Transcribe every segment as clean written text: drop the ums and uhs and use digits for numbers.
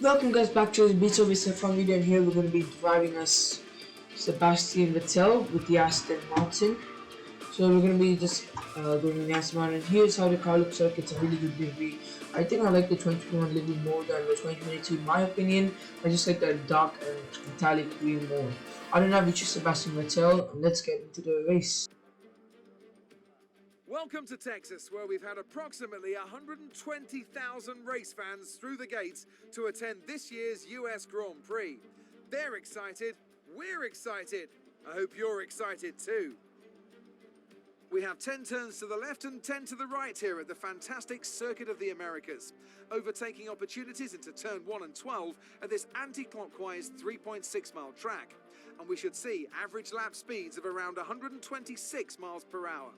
Welcome guys back to this Beats of a fun video, and here we're going to be driving us Sebastian Vettel with the Aston Martin. So we're going to be just going in the Aston Martin. Here's how the car looks like. It's a really good livery. I think I like the 2021 livery more than the 2022 in my opinion. I just like the dark and metallic green more. Other than that, we choose Sebastian Vettel, and let's get into the race. Welcome to Texas, where we've had approximately 120,000 race fans through the gates to attend this year's US Grand Prix. They're excited, we're excited. I hope you're excited too. We have 10 turns to the left and 10 to the right here at the fantastic Circuit of the Americas. Overtaking opportunities into turn 1 and 12 at this anti-clockwise 3.6 mile track. And we should see average lap speeds of around 126 miles per hour.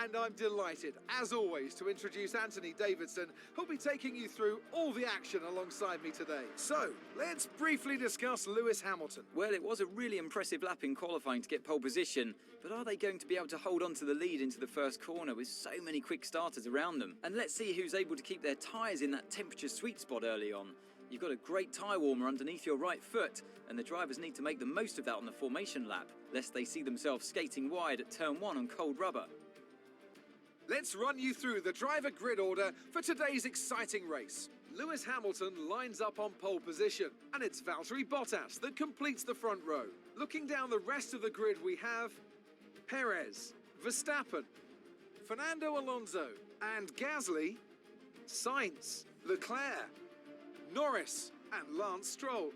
And I'm delighted, as always, to introduce Anthony Davidson, who'll be taking you through all the action alongside me today. So, let's briefly discuss Lewis Hamilton. Well, it was a really impressive lap in qualifying to get pole position, but are they going to be able to hold on to the lead into the first corner with so many quick starters around them? And let's see who's able to keep their tyres in that temperature sweet spot early on. You've got a great tyre warmer underneath your right foot, and the drivers need to make the most of that on the formation lap, lest they see themselves skating wide at turn 1 on cold rubber. Let's run you through the driver grid order for today's exciting race. Lewis Hamilton lines up on pole position, and it's Valtteri Bottas that completes the front row. Looking down the rest of the grid, we have Perez, Verstappen, Fernando Alonso, and Gasly, Sainz, Leclerc, Norris, and Lance Stroll,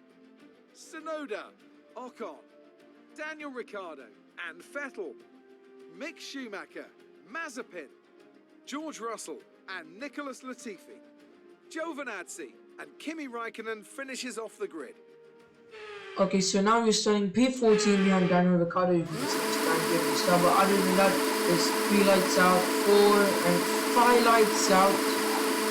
Tsunoda, Ocon, Daniel Ricciardo, and Vettel, Mick Schumacher, Mazepin, George Russell, and Nicholas Latifi. Giovinazzi and Kimi Raikkonen finishes off the grid. Okay, so now we're starting P14 behind Daniel Ricciardo. You can see this time getting start, but other than that, there's 3 lights out, 4 and 5 lights out.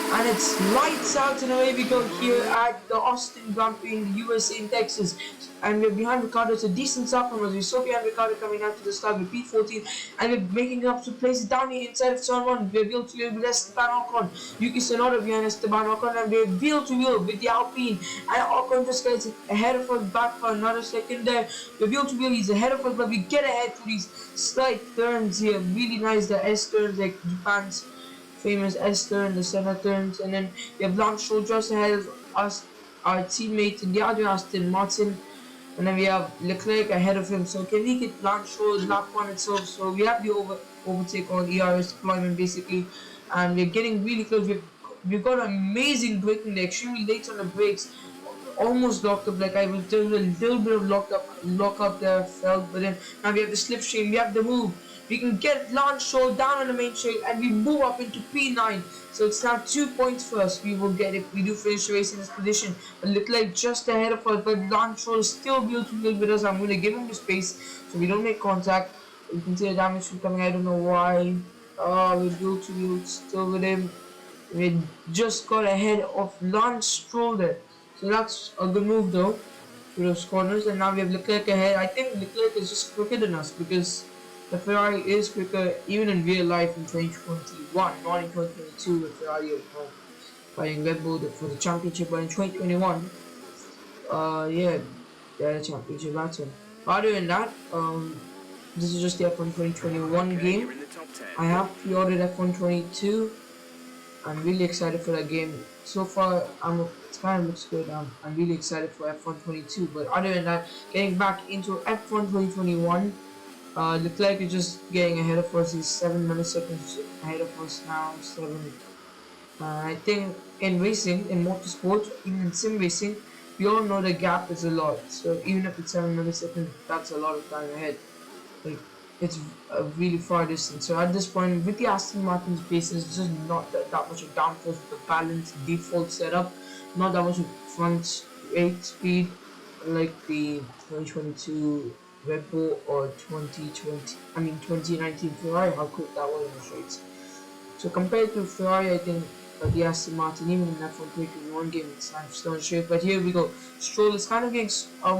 And it's lights out, and away we go here at the Aston Grand Prix in the USA in Texas. And we're behind Ricciardo. It's a decent start from us. We saw behind Ricciardo coming out to the start with P14, and we're making up to places down here inside of turn 1. We're wheel to wheel with Esteban Ocon, Yuki Tsunoda behind Esteban Ocon, and we're wheel to wheel with the Alpine. And Ocon just gets ahead of us back for another second there. We're wheel to wheel, he's ahead of us, but we get ahead to these slight turns here. Really nice, the S turns, like Japan's famous S turn, the center turns, and then we have Lance Stroll just ahead of us, our teammate in the other Aston Martin, and then we have Leclerc ahead of him. So can we get Lance Stroll's lap 1 itself? So we have the overtake on ERS deployment basically, and we're getting really close. We've got amazing braking. They're extremely late on the brakes, almost locked up. Like I was doing a little bit of lock up there felt, but then now we have the slipstream, we have the move. We can get Lance Stroll down on the main straight, and we move up into P9. So it's now 2 points first. We will get it. We do finish the race in this position. But Leclerc just ahead of us, but Lance Stroll is still able to deal with us. I'm going to give him the space so we don't make contact. You can see the damage coming. I don't know why. We're able to be still with him. We just got ahead of Lance Stroll there. So that's a good move though to those corners. And now we have Leclerc ahead. I think Leclerc is just quicker than us because the Ferrari is quicker even in real life in 2021, not in 2022 with Ferrari fighting Red Bull for the championship, but in 2021, yeah, they're the championship battle. Other than that, this is just the F1 2021 game. I have pre-ordered F1 22. I'm really excited for that game. So far, it kind of looks good. I'm really excited for F1 22. But other than that, getting back into F1 2021. Leclerc is just getting ahead of us. He's 7 milliseconds ahead of us now. 7. I think in racing, in motorsport, even in sim racing, we all know the gap is a lot. So even if it's 7 milliseconds, that's a lot of time ahead. Like it's a really far distance. So at this point, with the Aston Martin's pace, it's just not that much of downforce with the balanced default setup. Not that much of front straight speed like the 2022. Red Bull or 2019 Ferrari, how quick that was in the straights. So compared to Ferrari, I think the Aston Martin, even in F1 2021 game, it's still in straight. But here we go. Stroll is kind of getting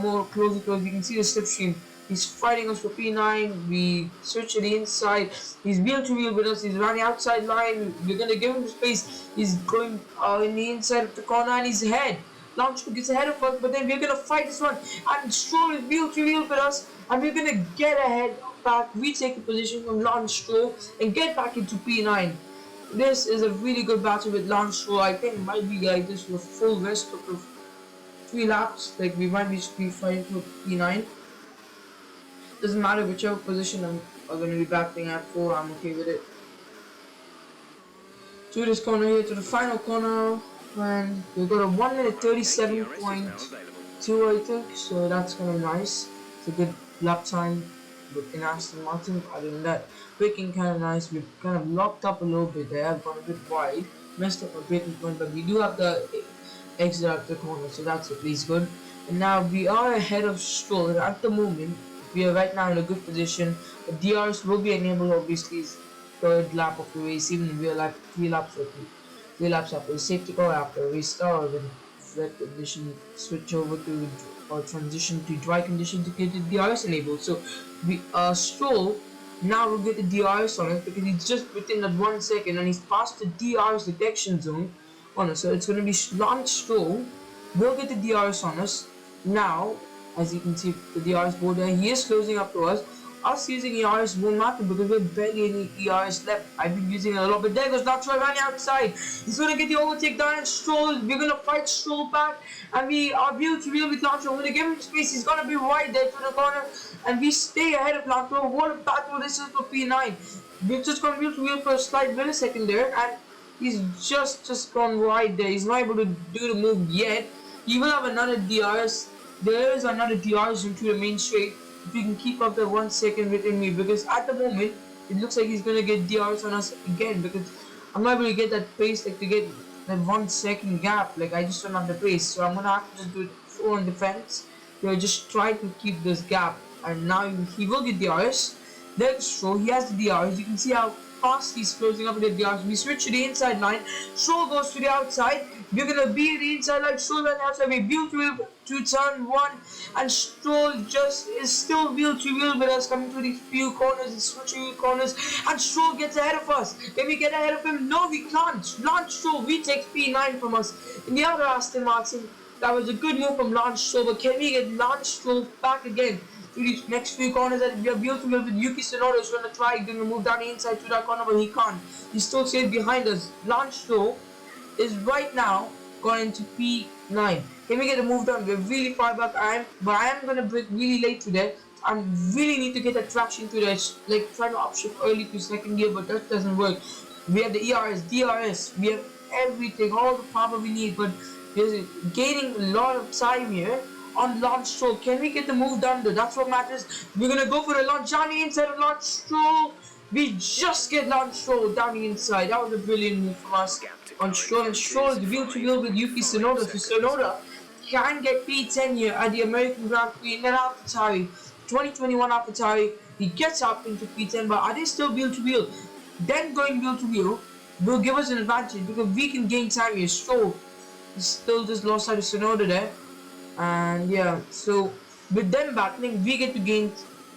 more closer to us. You can see the slipstream He's fighting us for P9. We switch to the inside. He's wheel to wheel with us. He's running outside line. We're gonna give him the space. He's going in the inside of the corner and he's ahead. Launch gets ahead of us, but then we're gonna fight this one. And Stroll is wheel to wheel with us, and we're gonna get ahead back, retake the position from Lance Stroll, and get back into P9. This is a really good battle with Lance Stroll. I think it might be like this for the full rest of the 3 laps. Like we might be fighting for P9. Doesn't matter whichever position I'm going to be battling at for. I'm okay with it. To this corner here, to the final corner, and we've got a 1 minute 37.2, I think. So that's kind of nice. It's a good lap time in Aston Martin. Other than that, braking kind of nice. We've kind of locked up a little bit there. I've gone a bit wide, messed up my braking point, but we do have the exit out the corner, so that's at least good. And now we are ahead of Stroll. And at the moment, we are right now in a good position. The DRS will be enabled, obviously, third lap of the race, even if we are like 3 laps after the safety car, after a restart, when red condition switch over to or transition to dry condition to get the DRS enabled. So we Stroll now will get the DRS on it because he's just within that 1 second and he's past the DRS detection zone on us. So it's going to be Lance Stroll will get the DRS on us now. As you can see, the DRS board there, he is closing up to us. Us using ERS won't matter because we're barely any ERS left. I've been using it a lot, but there goes Lance Stroll running outside. He's gonna get the overtake down and Stroll. We're gonna fight Stroll back, and we are wheel to wheel with Lance Stroll. We're gonna give him space. He's gonna be right there to the corner, and we stay ahead of Lance Stroll. What a battle this is for P9. We've just gone wheel to wheel for a slight millisecond there, and he's just gone right there. He's not able to do the move yet. He will have another DRS. There is another DRS into the main straight. If we can keep up that 1 second within me, because at the moment it looks like he's gonna get DRS on us again, because I'm not able to get that pace, like to get that 1 second gap. Like I just don't have the pace, so I'm gonna have to just do it full on defense. Just try to keep this gap, and now he will get DRS. There's Stroll, he has the DRS. You can see how fast he's closing up with the DRS. We switch to the inside line. Stroll goes to the outside. We're gonna be at the inside line. Stroll on the outside. We wheel to turn 1, and Stroll just is still wheel to wheel with us, coming to these few corners and switching corners. And Stroll gets ahead of us. Can we get ahead of him? No, we can't. Lance Stroll retakes P9 from us in the other Aston Martin. That was a good move from Lance Stroll, but can we get Lance Stroll back again to these next few corners? That we are wheel to wheel with Yuki Tsunoda. Is gonna try to move down the inside to that corner, but he can't. He's still safe behind us. Lance Stroll is right now going into P9. Can we get a move done? We're really far back. I am gonna brake really late today. I really need to get that traction to this, like trying to upshift early to second gear, but that doesn't work. We have the ERS, DRS, we have everything, all the power we need, but we're gaining a lot of time here on Lance Stroll. Can we get the move done though? That's what matters. We're gonna go for the launch on the inside of Lance Stroll. We just get Lance Stroll down the inside. That was a brilliant move from us on Stroll, and Stroll is wheel to wheel with Yuki Tsunoda. So Tsunoda can get P10 here at the American Grand Prix in AlphaTauri 2021 AlphaTauri. He gets up into P10, but are they still wheel to wheel? Then going wheel to wheel will give us an advantage because we can gain time here. Stroll still just lost out of Tsunoda there, and yeah, so with them battling, we get to gain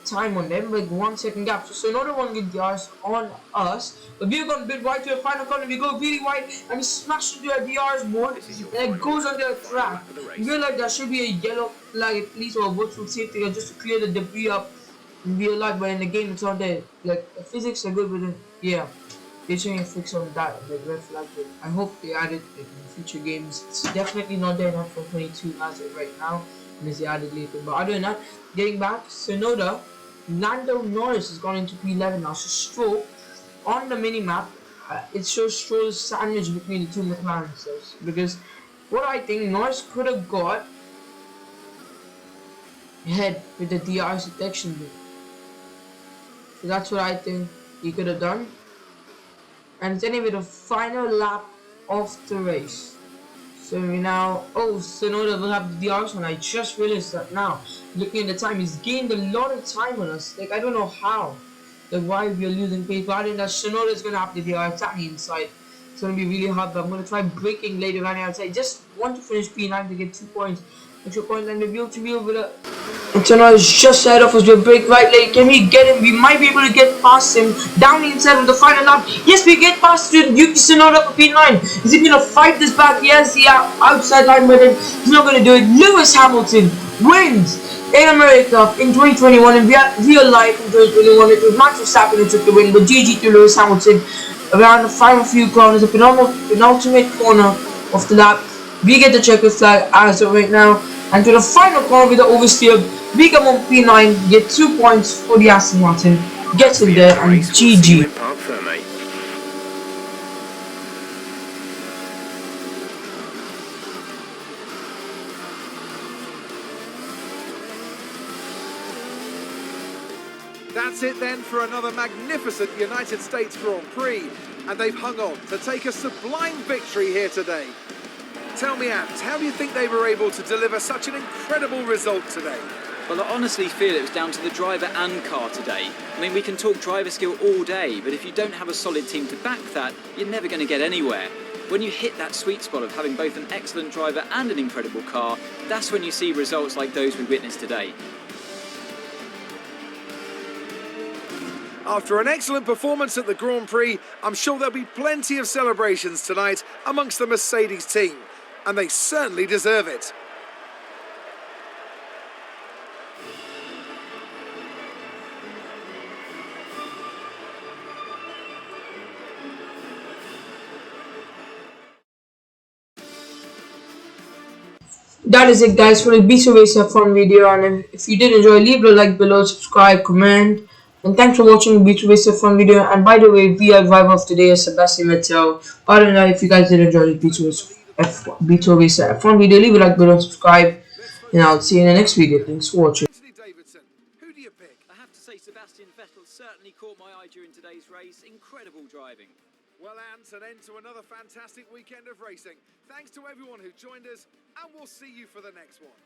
time on them, like 1 second gap. So Tsunoda won't get DRS on us, but we're going a bit wide to the final corner. We go really wide and we smash into a DRS board, and it goes on the track. We feel like there should be a yellow flag at least, or a virtual safety car just to clear the debris up in real life, but in the game it's not there. Like the physics are good with it. Yeah, they're showing a fix on that, like red flag. I hope they add it like, in future games. It's definitely not there enough for 22 as of right now, unless they added later. But other than that, getting back, Tsunoda, Lando Norris has gone into P11 now. So Stroll on the mini map, it shows Stroll is sandwiched between the two McLaren cells, because what I think Norris could have got ahead with the DRS detection bit. So that's what I think he could have done. And it's anyway the final lap of the race. So we now, Tsunoda will have the DRS one. I just realized that now. Looking at the time, he's gained a lot of time on us. Like I don't know how, like why we are losing pace. But I think that Tsunoda is gonna have the DRS on the inside. It's gonna be really hard. But I'm gonna try braking later on the outside. Just want to finish P9 to get 2 points, extra points, and the wheel to wheel with a And Tsunoda is just ahead of us with brake right lane. Can we get him? We might be able to get past him. Down the inside of the final lap. Yes, we get past Yuki Tsunoda for P9. Is he going to fight this back? Yes, the outside line with him. He's not going to do it. Lewis Hamilton wins in America in 2021. In real life in 2021, it was Max Verstappen who took the win. But GG to Lewis Hamilton around the final few corners. The penultimate corner of the lap. We get the checkered flag as of right now. And to the final corner with the oversteer, we come on P9, get 2 points for the Aston Martin. Gets in there and GG. That's it then for another magnificent United States Grand Prix, and they've hung on to take a sublime victory here today. Tell me, Ant, how do you think they were able to deliver such an incredible result today? Well, I honestly feel it was down to the driver and car today. I mean, we can talk driver skill all day, but if you don't have a solid team to back that, you're never going to get anywhere. When you hit that sweet spot of having both an excellent driver and an incredible car, that's when you see results like those we witnessed today. After an excellent performance at the Grand Prix, I'm sure there'll be plenty of celebrations tonight amongst the Mercedes team, and they certainly deserve it. That is it, guys, for the Beast Racer fun video. And if you did enjoy, leave a like below, subscribe, comment. And thanks for watching the Beast Racer fun video. And by the way, VR driver of today is Sebastian Vettel. Other than that, if you guys did enjoy the Beast Racer fun video, leave a like below, subscribe. And I'll see you in the next video. Thanks for watching. Who do you pick? I have to say Sebastian Vettel certainly caught my eye during today's race. Incredible driving. Well, Ant, an end to another fantastic weekend of racing. Thanks to everyone who joined us, and we'll see you for the next one.